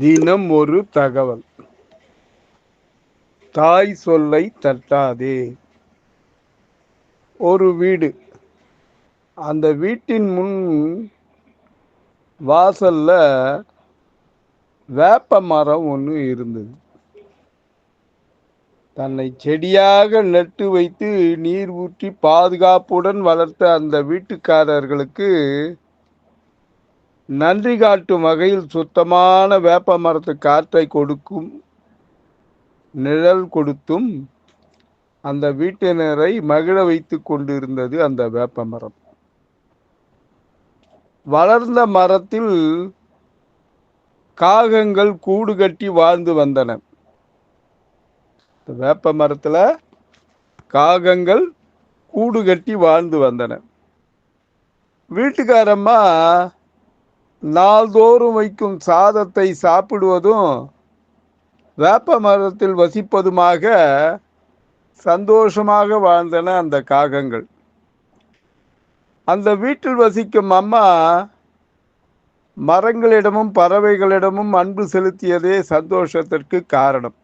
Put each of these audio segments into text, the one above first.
தினம் ஒரு தகவல். தாய் சொல்லை தட்டாதே. ஒரு வீடு. அந்த வீட்டின் முன் வாசல்ல வேப்ப மரம் ஒன்று இருந்தது. தன்னை செடியாக நட்டு வைத்து நீர் ஊற்றி பாதுகாப்புடன் வளர்த்த அந்த வீட்டுக்காரர்களுக்கு நன்றி காட்டும் வகையில் சுத்தமான வேப்ப மரத்து காற்றை கொடுக்கும், நிழல் கொடுத்தும் அந்த வீட்டினரை மகிழ வைத்து கொண்டிருந்தது அந்த வேப்ப மரம். வளர்ந்த மரத்தில் காகங்கள் கூடு கட்டி வாழ்ந்து வந்தன. வேப்ப மரத்துல காகங்கள் கூடு கட்டி வாழ்ந்து வந்தன. வீட்டுக்காரம்மா நாள்தோறும் வைக்கும் சாதத்தை சாப்பிடுவதும் வேப்ப மரத்தில் வசிப்பதுமாக சந்தோஷமாக வாழ்ந்தன அந்த காகங்கள். அந்த வீட்டில் வசிக்கும் அம்மா மரங்களிடமும் பறவைகளிடமும் அன்பு செலுத்தியதே சந்தோஷத்திற்கு காரணம்.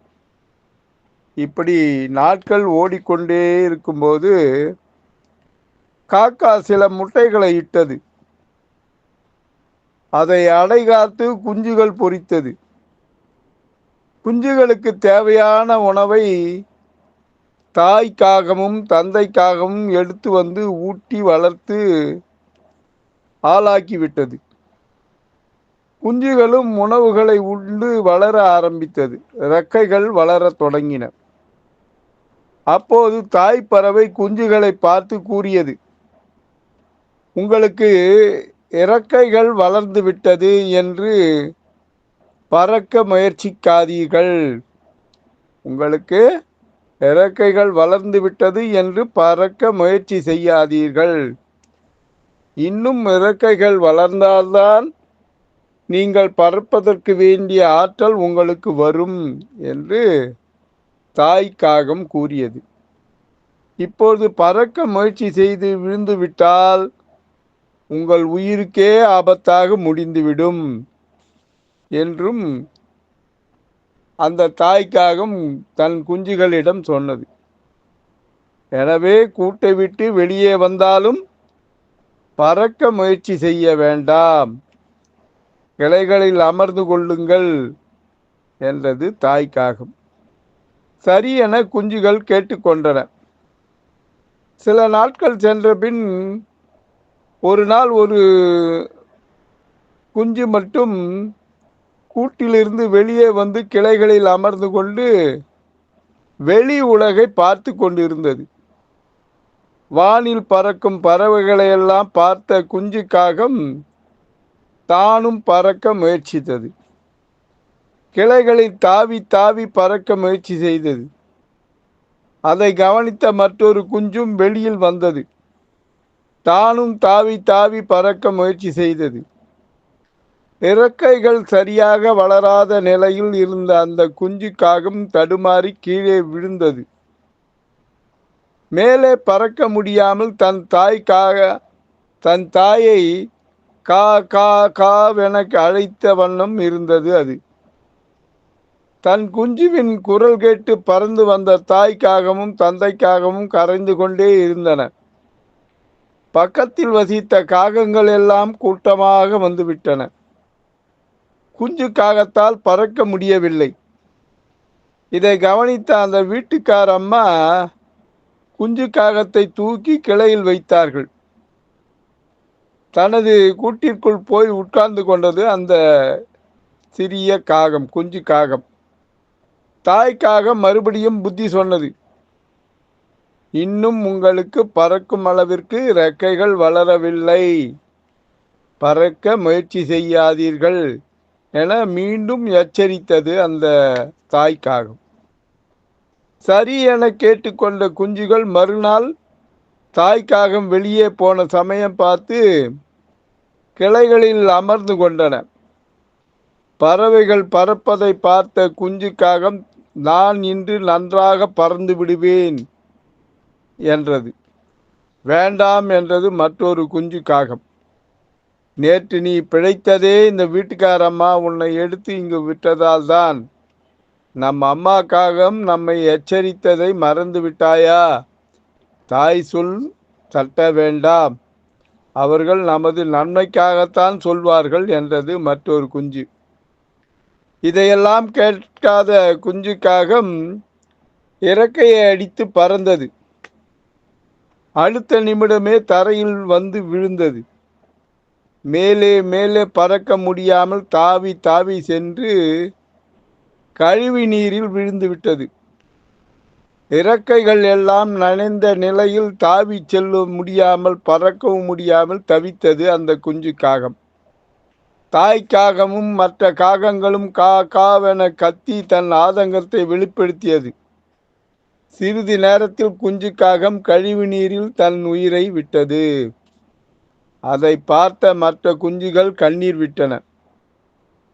இப்படி நாட்கள் ஓடிக்கொண்டே இருக்கும்போது காக்கா சில முட்டைகளை இட்டது. அதை அடைகாத்து குஞ்சுகள் பொரித்தது. குஞ்சுகளுக்கு தேவையான உணவை தாய்க்காகவும் தந்தைக்காகவும் எடுத்து வந்து ஊட்டி வளர்த்து ஆளாக்கிவிட்டது. குஞ்சுகளும் உணவுகளை உண்டு வளர ஆரம்பித்தது. இறக்கைகள் வளரத் தொடங்கின. அப்போது தாய் பறவை குஞ்சுகளை பார்த்து கூறியது, உங்களுக்கு இறக்கைகள் வளர்ந்து விட்டது என்று பறக்க முயற்சிக்காதீர்கள். உங்களுக்கு இறக்கைகள் வளர்ந்து விட்டது என்று பறக்க முயற்சி செய்யாதீர்கள். இன்னும் இறக்கைகள் வளர்ந்தால்தான் நீங்கள் பறப்பதற்கு வேண்டிய ஆற்றல் உங்களுக்கு வரும் என்று தாய் காகம் கூறியது. இப்போது பறக்க முயற்சி செய்து விழுந்து விட்டால் உங்கள் உயிருக்கே ஆபத்தாக முடிந்துவிடும் என்றும் அந்த தாய்க்காகம் தன் குஞ்சுகளிடம் சொன்னது. எனவே கூட்டை விட்டு வெளியே வந்தாலும் பறக்க முயற்சி செய்ய வேண்டாம், கிளைகளில் அமர்ந்து கொள்ளுங்கள் என்றது தாய்க்காகம். சரி என குஞ்சுகள் கேட்டுக்கொண்டன. சில நாட்கள் சென்ற பின் ஒரு நாள் ஒரு குஞ்சு மட்டும் கூட்டிலிருந்து வெளியே வந்து கிளைகளில் அமர்ந்து கொண்டு வெளி உலகை பார்த்து கொண்டிருந்தது. வானில் பறக்கும் பறவைகளையெல்லாம் பார்த்த குஞ்சு காகம் தானும் பறக்க முயற்சித்தது. கிளைகளில் தாவி தாவி பறக்க முயற்சி செய்தது. அதை கவனித்த மற்றொரு குஞ்சும் வெளியில் வந்தது. தானும் தாவி தாவி பறக்க முயற்சி செய்தது. இறக்கைகள் சரியாக வளராத நிலையில் இருந்த அந்த குஞ்சு காகம் தடுமாறி கீழே விழுந்தது. மேலே பறக்க முடியாமல் தன் தாயை கா கா காவென அழைத்த வண்ணம் இருந்தது அது. தன் குஞ்சுவின் குரல் கேட்டு பறந்து வந்த தாய்க்காகவும் தந்தைக்காகவும் கரைந்து கொண்டே இருந்தன. பக்கத்தில் வசித்த காகங்கள் எல்லாம் கூட்டமாக வந்துவிட்டன. குஞ்சு காகத்தால் பறக்க முடியவில்லை. இதை கவனித்த அந்த வீட்டுக்கார அம்மா குஞ்சு காகத்தை தூக்கி கிளையில் வைத்தார்கள். தனது கூட்டிற்குள் போய் உட்கார்ந்து கொண்டது அந்த சிறிய காகம், குஞ்சு காகம். தாய்க்காக மறுபடியும் புத்தி சொன்னது, இன்னும் உங்களுக்கு பறக்கும் அளவிற்கு இறக்கைகள் வளரவில்லை, பறக்க முயற்சி செய்யாதீர்கள் என மீண்டும் எச்சரித்தது அந்த தாய்க்காகம். சரி என கேட்டுக்கொண்ட குஞ்சுகள் மறுநாள் தாய்க்காகம் வெளியே போன சமயம் பார்த்து கிளைகளில் அமர்ந்து கொண்டன. பறவைகள் பறப்பதை பார்த்த குஞ்சு காகம் நான் இன்று நன்றாக பறந்து விடுவேன் என்றது. வேண்டாம் என்றது மற்றொரு குஞ்சு காகம். நேற்று நீ பிழைத்ததே இந்த வீட்டுக்கார அம்மா உன்னை எடுத்து இங்கு விட்டதால் தான். நம் அம்மா காகம் நம்மை எச்சரித்ததை மறந்து விட்டாயா? தாய் சொல் தட்ட வேண்டாம், அவர்கள் நமது நன்மைக்காகத்தான் சொல்வார்கள் என்றது மற்றொரு குஞ்சு. இதையெல்லாம் கேட்காத குஞ்சு காகம் இறக்கையை அடித்து பறந்தது. அடுத்த நிமிடமே தரையில் வந்து விழுந்தது. மேலே மேலே பறக்க முடியாமல் தாவி தாவி சென்று கழிவு நீரில் விழுந்து விட்டது. இறக்கைகள் எல்லாம் நனைந்த நிலையில் தாவி செல்ல முடியாமல் பறக்கவும் முடியாமல் தவித்தது அந்த குஞ்சு காகம். தாய் காகமும் மற்ற காகங்களும் காவென கத்தி தன் ஆதங்கத்தை வெளிப்படுத்தியது. சிறிது நேரத்தில் குஞ்சு காகம் கழிவு நீரில் தன் உயிரை விட்டது. அதை பார்த்த மற்ற குஞ்சுகள் கண்ணீர் விட்டன.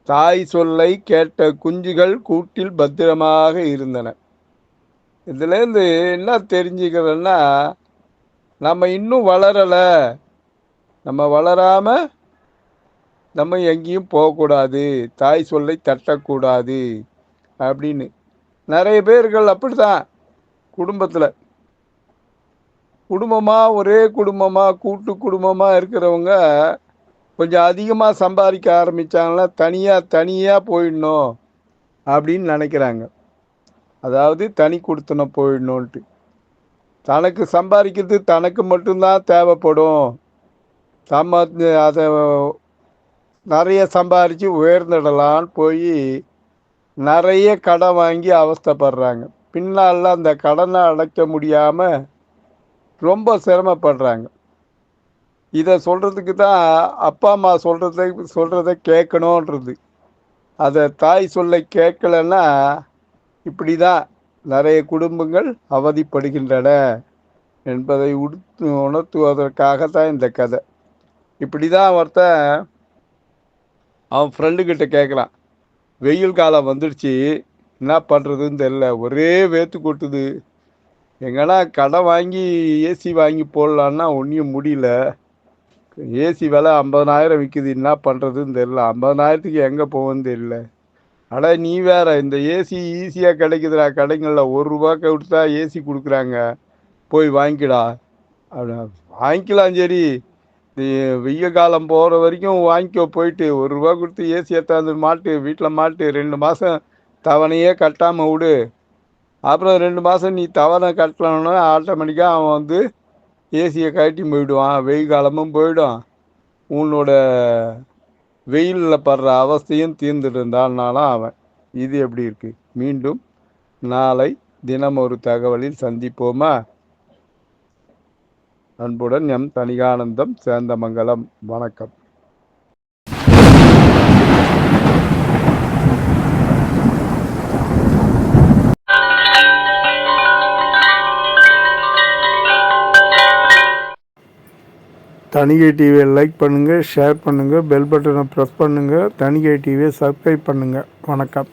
தாய் சொல்லை கேட்ட குஞ்சுகள் கூட்டில் பத்திரமாக இருந்தன. இதுலேருந்து என்ன தெரிஞ்சுக்கிறதுன்னா, நம்ம இன்னும் வளரலை, நம்ம வளராம நம்ம எங்கேயும் போகக்கூடாது, தாய் சொல்லை தட்டக்கூடாது அப்படின்னு. நிறைய பேர்கள் அப்படித்தான் குடும்பத்தில் ஒரே குடும்பமாக கூட்டு குடும்பமாக இருக்கிறவங்க கொஞ்சம் அதிகமாக சம்பாதிக்க ஆரம்பித்தாங்கன்னா தனியாக போயிடணும் அப்படின்னு நினைக்கிறாங்க. அதாவது தனி கொடுத்தனம் போயிடணுன்ட்டு. தனக்கு சம்பாதிக்கிறது தனக்கு மட்டும்தான் தேவைப்படும். அதை நிறைய சம்பாதிச்சு உயர்ந்துடலான்னு போய் நிறைய கடன் வாங்கி அவஸ்தைப்படுறாங்க. பின்னால் அந்த கடனை அடைக்க முடியாமல் ரொம்ப சிரமப்படுறாங்க. இதை சொல்கிறதுக்கு தான் அப்பா அம்மா சொல்கிறத கேட்கணுன்றது. அதை தாய் சொல்லை கேட்கலன்னா இப்படி தான் நிறைய குடும்பங்கள் அவதிப்படுகின்றன என்பதை உணர்த்துவதற்காகத்தான் இந்த கதை. இப்படி தான் ஒருத்தன் அவன் ஃப்ரெண்டுக்கிட்ட கேட்குறான், வெயில் காலம் வந்துடுச்சு, என்ன பண்ணுறதுன்னு தெரியல, ஒரே வேத்து கொட்டுது, எங்கன்னா கடன் வாங்கி ஏசி வாங்கி போடலான்னா ஒன்றும் முடியல, ஏசி விலை 50,000 விற்குது, என்ன பண்ணுறதுன்னு தெரியல, 50,000க்கு எங்கே போகுதுன்னு தெரியல. அட நீ வேற, இந்த ஏசி ஈஸியாக கிடைக்குதுடா கடைங்களில், ₹1 கொடுத்தா ஏசி கொடுக்குறாங்க, போய் வாங்கிக்கடா. வாங்கிக்கலாம், சரி நீ வெய்ய காலம் போகிற வரைக்கும் வாங்கிக்கோ, போயிட்டு ₹1 கொடுத்து ஏசி எடுத்தாந்து மாட்டு, வீட்டில் மாட்டு, 2 மாதம் தவணையே கட்டாமல் விடு. அப்புறம் 2 மாதம் நீ தவணை கட்டலன்னா ஆட்டோமேட்டிக்காக அவன் வந்து ஏசியை கட்டி போயிடுவான், வெயில் காலமும் போயிடும், உன்னோட வெயிலில் படுற அவஸ்தையும் தீர்ந்துருந்தான்னாலும் அவன். இது எப்படி இருக்கு? மீண்டும் நாளை தினம் ஒரு தகவலில் சந்திப்போமா? அன்புடன் எம் தணிகானந்தம், சேந்தமங்கலம். வணக்கம். தணிகை டிவியை லைக் பண்ணுங்கள், ஷேர் பண்ணுங்கள், பெல் பட்டனை ப்ரெஸ் பண்ணுங்கள், தணிகை டிவியை சப்ஸ்கிரைப் பண்ணுங்கள். வணக்கம்.